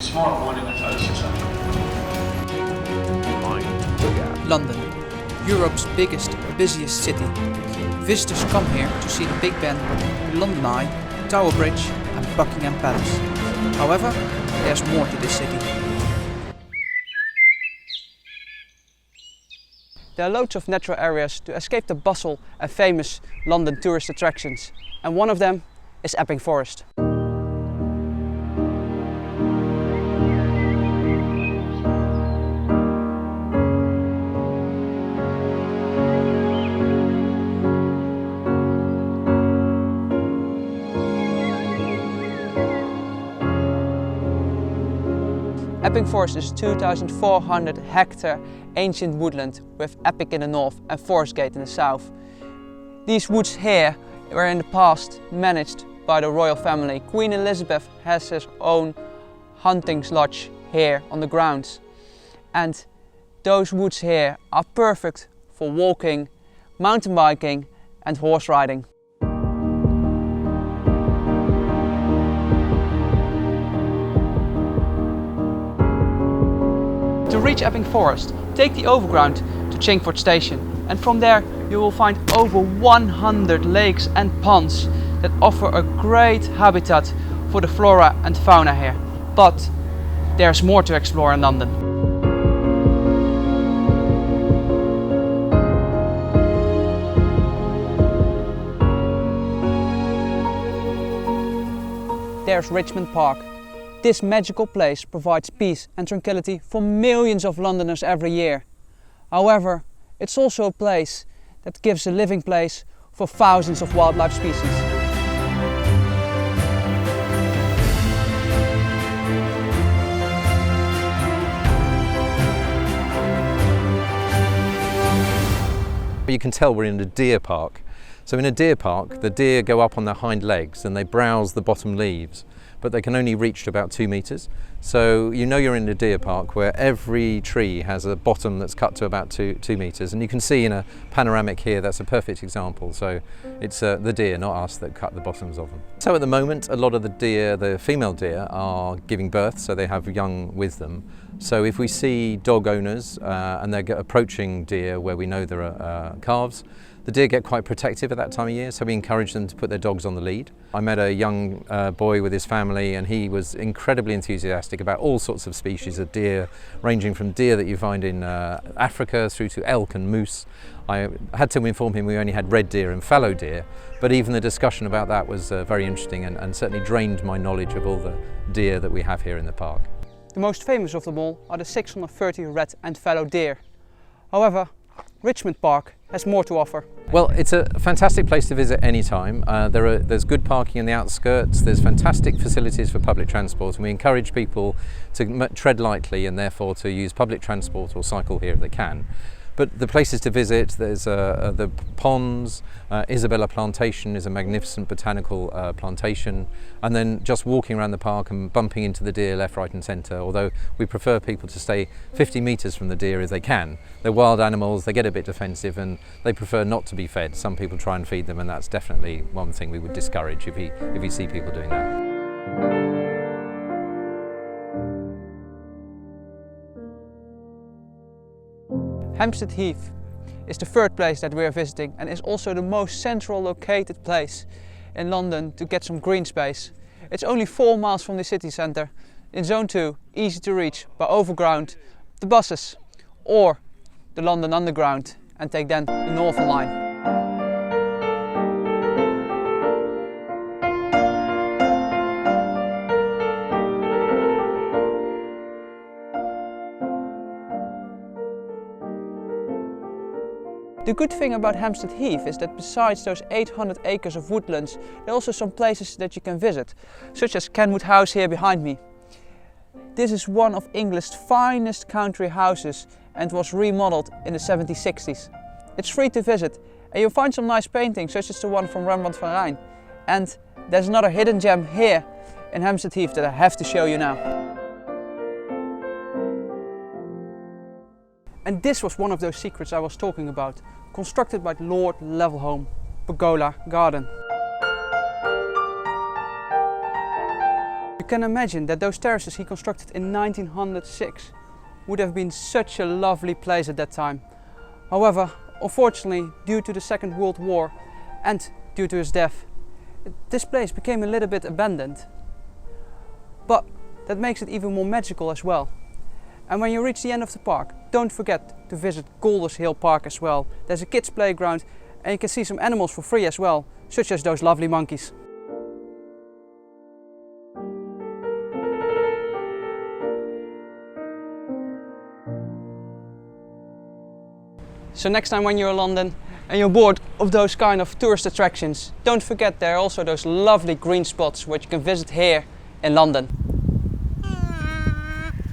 Smart worden in 2006. London, Europe's biggest, busiest city. Visitors come here to see the Big Ben, the London Eye, Tower Bridge and Buckingham Palace. However, there's more to this city. There are loads of natural areas to escape the bustle and famous London tourist attractions. And one of them is Epping Forest. Epping Forest is 2,400 hectare ancient woodland with Epping in the north and Forest Gate in the south. These woods here were in the past managed by the royal family. Queen Elizabeth has her own hunting lodge here on the grounds. And those woods here are perfect for walking, mountain biking and horse riding. To reach Epping Forest, take the overground to Chingford Station, and from there you will find over 100 lakes and ponds that offer a great habitat for the flora and fauna here. But there's more to explore in London. There's Richmond Park. This magical place provides peace and tranquility for millions of Londoners every year. However, it's also a place that gives a living place for thousands of wildlife species. You can tell we're in a deer park. So in a deer park, the deer go up on their hind legs and they browse the bottom leaves, but they can only reach to about 2 meters. So you know you're in a deer park where every tree has a bottom that's cut to about 2 meters. And you can see in a panoramic here, that's a perfect example. So it's the deer, not us, that cut the bottoms of them. So at the moment, a lot of the deer, the female deer, are giving birth, so they have young with them. So if we see dog owners and they're approaching deer where we know there are calves, the deer get quite protective at that time of year, so we encourage them to put their dogs on the lead. I met a young boy with his family and he was incredibly enthusiastic about all sorts of species of deer, ranging from deer that you find in Africa through to elk and moose. I had to inform him we only had red deer and fallow deer, but even the discussion about that was very interesting and certainly drained my knowledge of all the deer that we have here in the park. The most famous of them all are the 630 red and fallow deer. However, Richmond Park has more to offer. Well, it's a fantastic place to visit anytime. There's good parking in the outskirts, there's fantastic facilities for public transport, and we encourage people to tread lightly and therefore to use public transport or cycle here if they can. But the places to visit, there's the ponds, Isabella Plantation is a magnificent botanical plantation, and then just walking around the park and bumping into the deer left, right and centre, although we prefer people to stay 50 metres from the deer if they can. They're wild animals, they get a bit defensive and they prefer not to be fed. Some people try and feed them and that's definitely one thing we would discourage if you see people doing that. Hampstead Heath is the third place that we are visiting and is also the most central located place in London to get some green space. It's only 4 miles from the city centre, in Zone 2, easy to reach by overground, the buses or the London Underground and take then the Northern Line. The good thing about Hampstead Heath is that besides those 800 acres of woodlands, there are also some places that you can visit, such as Kenwood House here behind me. This is one of England's finest country houses and was remodeled in the 1760s. It's free to visit and you'll find some nice paintings such as the one from Rembrandt van Rijn. And there's another hidden gem here in Hampstead Heath that I have to show you now. And this was one of those secrets I was talking about, constructed by Lord Levelhome, Pergola Garden. can imagine that those terraces he constructed in 1906 would have been such a lovely place at that time. However, unfortunately, due to the Second World War and due to his death, this place became a little bit abandoned. But that makes it even more magical as well. And when you reach the end of the park, don't forget to visit Golders Hill Park as well. There's a kids playground and you can see some animals for free as well, such as those lovely monkeys. So next time when you're in London and you're bored of those kind of tourist attractions, don't forget there are also those lovely green spots which you can visit here in London.